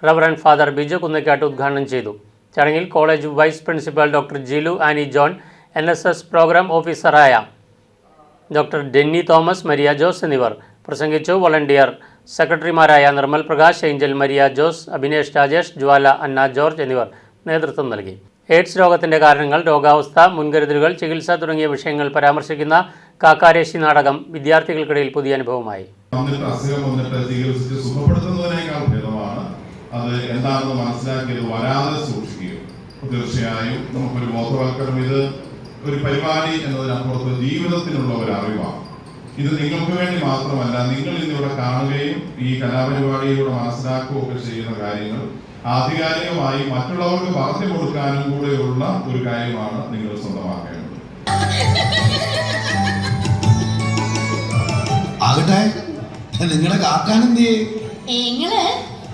reverend father Biju Kunnakkattu ഉദ്ഘാടനം ചെയ്തു. ചടങ്ങിൽ college vice principal doctor Jilu Annie John, NSS programme ഓഫീസറായ doctor Denny Thomas, Maria Jose എന്നിവർ പ്രസംഗിച്ചു. വോളണ്ടിയർ സെക്രട്ടറിമാരായ Nirmal Prakash, Angel Maria Jose, Abhinesh Rajesh, Jwala Anna George എന്നിവർ നേതൃത്വം നൽകി. എയ്ഡ്സ് രോഗത്തിൻ്റെ കാരണങ്ങൾ, രോഗാവസ്ഥ, മുൻകരുതലുകൾ, ചികിത്സ തുടങ്ങിയ വിഷയങ്ങൾ പരാമർശിക്കുന്ന കാക്കാരശ്ശി നാടകം വിദ്യാർത്ഥികൾക്കിടയിൽ പുതിയ അനുഭവമായി. അസുഖം വന്നിട്ട് ചികിത്സിച്ച് സുഖപ്പെടുത്തുന്നതിനേക്കാൾ ഭേദമാണ് അത് എന്താണെന്ന് മനസ്സിലാക്കി വരാതെ സൂക്ഷിക്കുക. തീർച്ചയായും നമുക്കൊരു ബോധവൽക്കരണം, ഇത് ഒരു പരിപാടി എന്നതിനപ്പുറത്ത് ജീവിതത്തിനുള്ള ഒരു അറിവാണ്. ഇത് നിങ്ങൾക്ക് വേണ്ടി മാത്രമല്ല, നിങ്ങൾ ഇന്നിവിടെ കാണുകയും ഈ കലാപരിപാടിയിലൂടെ മനസ്സിലാക്കുകയൊക്കെ ചെയ്യുന്ന കാര്യങ്ങൾ ആധികാരികമായി മറ്റുള്ളവർക്ക് പറഞ്ഞു കൊടുക്കാനും കൂടെയുള്ള ഒരു കാര്യമാണ് നിങ്ങൾ സ്വന്തമാക്കേണ്ടത്. ആകട്ടെ, നിങ്ങളെ കാക്കാനെന്തേ?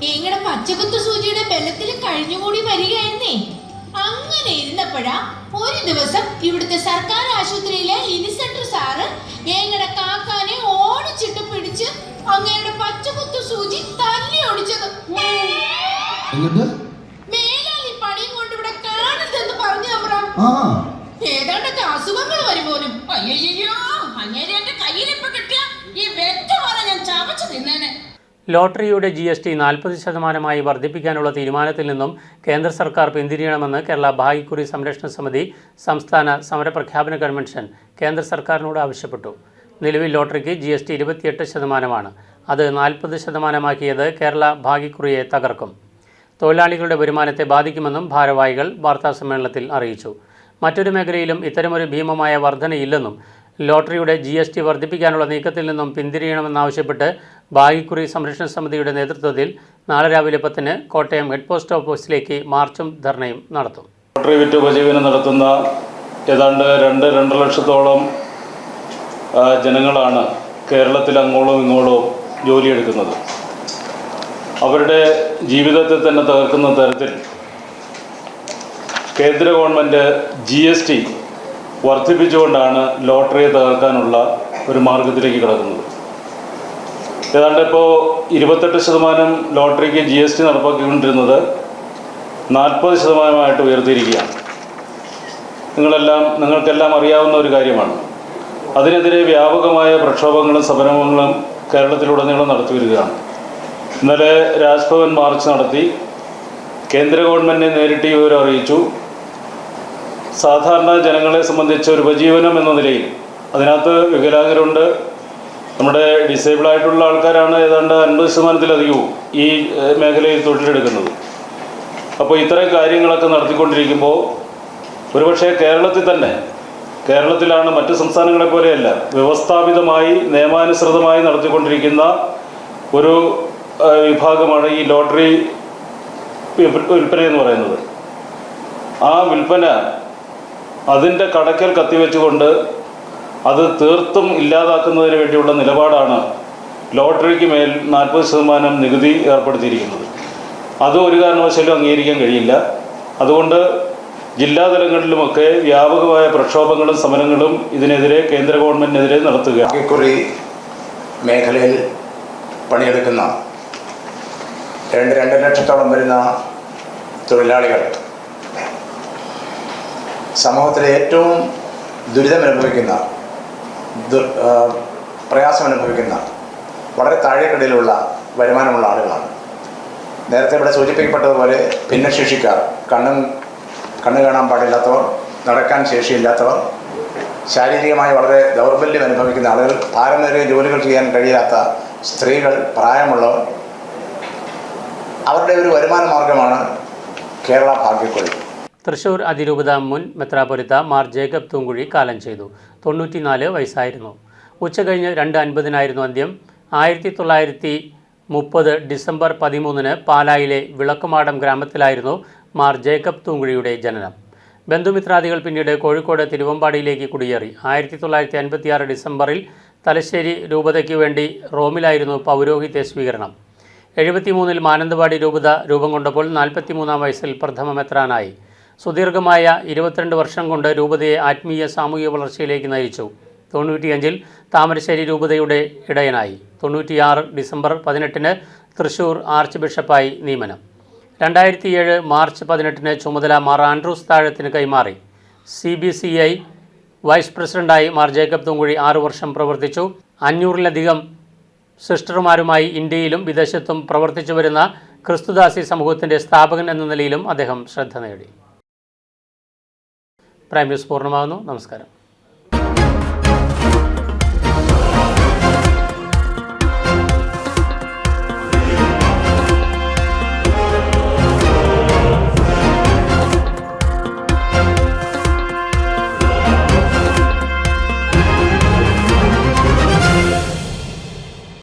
നിങ്ങളുടെ പച്ചക്കുത്തു സൂചിയുടെ ബലത്തിൽ കഴിഞ്ഞുകൂടി വരികയെന്നേ. അങ്ങനെ ഇരുന്നപ്പോഴാ ഒരു ദിവസം ഇവിടുത്തെ സർക്കാർ ആശുപത്രിയിലെ ഇൻസ്പെക്ടർ സാറ് ഞങ്ങളുടെ കാക്കാനെ ഓടിച്ചിട്ട് പിടിച്ച് അങ്ങയുടെ പച്ചക്കുത്തു സൂചി തല്ലി ഓടിച്ചത്. മേലാലി പണിയും കൊണ്ട് ഇവിടെ കാണരുതെന്ന് പറഞ്ഞു നമ്മ ഏതാണ്ടൊക്കെ അസുഖങ്ങൾ വരുമ്പോലും അയ്യോ അങ്ങനെ എന്റെ കയ്യിലിപ്പോ കിട്ടിയ ഈ വെറ്റമാല ഞാൻ ചവച്ചു തിന്നേനെ. ലോട്ടറിയുടെ GST 40% വർദ്ധിപ്പിക്കാനുള്ള തീരുമാനത്തിൽ നിന്നും കേന്ദ്ര സർക്കാർ പിന്തിരിയണമെന്ന് കേരള ഭാഗ്യക്കുറി സംരക്ഷണ സമിതി സംസ്ഥാന സമരപ്രഖ്യാപന കൺവെൻഷൻ കേന്ദ്ര സർക്കാരിനോട് ആവശ്യപ്പെട്ടു. നിലവിൽ ലോട്ടറിക്ക് GST 28%. അത് 40%ആക്കിയത് കേരള ഭാഗ്യക്കുറിയെ തകർക്കും. തൊഴിലാളികളുടെ വരുമാനത്തെ ബാധിക്കുമെന്നും ഭാരവാഹികൾ വാർത്താസമ്മേളനത്തിൽ അറിയിച്ചു. മറ്റൊരു മേഖലയിലും ഇത്തരമൊരു ഭീമമായ വർധനയില്ലെന്നും ലോട്ടറിയുടെ GST വർദ്ധിപ്പിക്കാനുള്ള നീക്കത്തിൽ നിന്നും പിന്തിരിയണമെന്നാവശ്യപ്പെട്ട് ഭാഗ്യക്കുറി സംരക്ഷണ സമിതിയുടെ നേതൃത്വത്തിൽ നാളെ രാവിലെ 10-ന് കോട്ടയം ഹെഡ് പോസ്റ്റ് ഓഫീസിലേക്ക് മാർച്ചും ധർണയും നടത്തും. ലോട്ടറി വിറ്റ് ഉപജീവനം നടത്തുന്ന ഏതാണ്ട് 2-2.5 ലക്ഷത്തോളം ജനങ്ങളാണ് കേരളത്തിൽ അങ്ങോളം ഇങ്ങോളം ജോലിയെടുക്കുന്നത്. അവരുടെ ജീവിതത്തെ തന്നെ തകർക്കുന്ന തരത്തിൽ കേന്ദ്ര ഗവൺമെൻറ് GST വർദ്ധിപ്പിച്ചുകൊണ്ടാണ് ലോട്ടറിയെ തകർക്കാനുള്ള ഒരു മാർഗത്തിലേക്ക് കിടക്കുന്നത്. ഏതാണ്ട് ഇപ്പോൾ 28% ലോട്ടറിക്ക് GST നടപ്പാക്കിക്കൊണ്ടിരുന്നത് 40% ഉയർത്തിയിരിക്കുകയാണ്. നിങ്ങൾക്കെല്ലാം അറിയാവുന്ന ഒരു കാര്യമാണ്. അതിനെതിരെ വ്യാപകമായ പ്രക്ഷോഭങ്ങളും സമരങ്ങളും കേരളത്തിലുടനീളം നടത്തി വരികയാണ്. ഇന്നലെ രാജ്ഭവൻ മാർച്ച് നടത്തി കേന്ദ്ര ഗവൺമെൻറ്റിനെ നേരിട്ട് വിവരം അറിയിച്ചു. സാധാരണ ജനങ്ങളെ സംബന്ധിച്ച് ഒരു ഉപജീവനം എന്ന നിലയിൽ അതിനകത്ത് വികലാംഗരുണ്ട്, നമ്മുടെ ഡിസേബിൾ ആയിട്ടുള്ള ആൾക്കാരാണ് ഏതാണ്ട് 50%-ലധികവും ഈ മേഖലയിൽ തൊഴിലെടുക്കുന്നത്. അപ്പോൾ ഇത്തരം കാര്യങ്ങളൊക്കെ നടത്തിക്കൊണ്ടിരിക്കുമ്പോൾ ഒരുപക്ഷെ കേരളത്തിലാണ് മറ്റ് സംസ്ഥാനങ്ങളെ പോലെയല്ല വ്യവസ്ഥാപിതമായി നിയമാനുസൃതമായി നടത്തിക്കൊണ്ടിരിക്കുന്ന ഒരു വിഭാഗമാണ് ഈ ലോട്ടറി വിൽപ്പന എന്ന് പറയുന്നത്. ആ വിൽപ്പന അതിൻ്റെ കടക്കൽ കത്തിവെച്ചുകൊണ്ട് അത് തീർത്തും ഇല്ലാതാക്കുന്നതിന് വേണ്ടിയുള്ള നിലപാടാണ് ലോട്ടറിക്ക് മേൽ 40% നികുതി ഏർപ്പെടുത്തിയിരിക്കുന്നത്. അത് ഒരു കാരണവശാലും അംഗീകരിക്കാൻ കഴിയില്ല. അതുകൊണ്ട് ജില്ലാതലങ്ങളിലുമൊക്കെ വ്യാപകമായ പ്രക്ഷോഭങ്ങളും സമരങ്ങളും ഇതിനെതിരെ കേന്ദ്ര ഗവൺമെൻറ്റിനെതിരെ നടത്തുക. ഇക്കുറി മേഖലയിൽ പണിയെടുക്കുന്ന 2 ലക്ഷത്തോളം വരുന്ന തൊഴിലാളികൾ സമൂഹത്തിലെ ഏറ്റവും ദുരിതമനുഭവിക്കുന്ന പ്രയാസമനുഭവിക്കുന്ന വളരെ താഴേക്കിടയിലുള്ള വരുമാനമുള്ള ആളുകളാണ്. നേരത്തെ ഇവിടെ സൂചിപ്പിക്കപ്പെട്ടതുപോലെ ഭിന്നശേഷിക്കാർ, കണ്ണ് കാണാൻ പാടില്ലാത്തവർ, നടക്കാൻ ശേഷിയില്ലാത്തവർ, ശാരീരികമായി വളരെ ദൗർബല്യം അനുഭവിക്കുന്ന ആളുകൾ, ഭാരമേറിയ ജോലികൾ ചെയ്യാൻ കഴിയാത്ത സ്ത്രീകൾ, പ്രായമുള്ളവർ, അവരുടെ ഒരു വരുമാന മാർഗമാണ് കേരള ഭാഗ്യക്കുറി. തൃശൂർ അതിരൂപത മുൻ മെത്രാപ്പൊലീത്ത മാർ ജേക്കബ് തൂങ്കുഴി കാലം ചെയ്തു. 94 വയസ്സായിരുന്നു. ഉച്ചകഴിഞ്ഞ് 2:50 അന്ത്യം. 1930 ഡിസംബർ 13 പാലായിലെ വിളക്കുമാടം ഗ്രാമത്തിലായിരുന്നു മാർ ജേക്കബ് തൂങ്കുഴിയുടെ ജനനം. ബന്ധുമിത്രാദികൾ പിന്നീട് കോഴിക്കോട് തിരുവമ്പാടിയിലേക്ക് കുടിയേറി. 1956 ഡിസംബറിൽ തലശ്ശേരി രൂപതയ്ക്ക് വേണ്ടി റോമിലായിരുന്നു പൗരോഹിത്യ സ്വീകരണം. 73 മാനന്തവാടി രൂപത രൂപം കൊണ്ടപ്പോൾ 43-ാം വയസ്സിൽ പ്രഥമ മെത്രാനായി. സുദീർഘമായ 22 വർഷം കൊണ്ട് രൂപതയെ ആത്മീയ സാമൂഹിക വളർച്ചയിലേക്ക് നയിച്ചു. 95 താമരശ്ശേരി രൂപതയുടെ ഇടയനായി. 96 ഡിസംബർ 18 തൃശൂർ ആർച്ച് ബിഷപ്പായി നിയമനം. 2007 മാർച്ച് 18 ചുമതല മാർ ആൻഡ്രൂസ് താഴത്തിന് കൈമാറി. CBCI വൈസ് പ്രസിഡന്റായി മാർ ജേക്കബ് തൂങ്കുഴി 6 വർഷം പ്രവർത്തിച്ചു. 500-ലധികം സിസ്റ്റർമാരുമായി ഇന്ത്യയിലും വിദേശത്തും പ്രവർത്തിച്ചു വരുന്ന ക്രിസ്തുദാസി സമൂഹത്തിൻ്റെ സ്ഥാപകൻ എന്ന നിലയിലും അദ്ദേഹം ശ്രദ്ധ നേടി. പ്രൈം ന്യൂസ് പൂർണ്ണമാകുന്നു. നമസ്കാരം.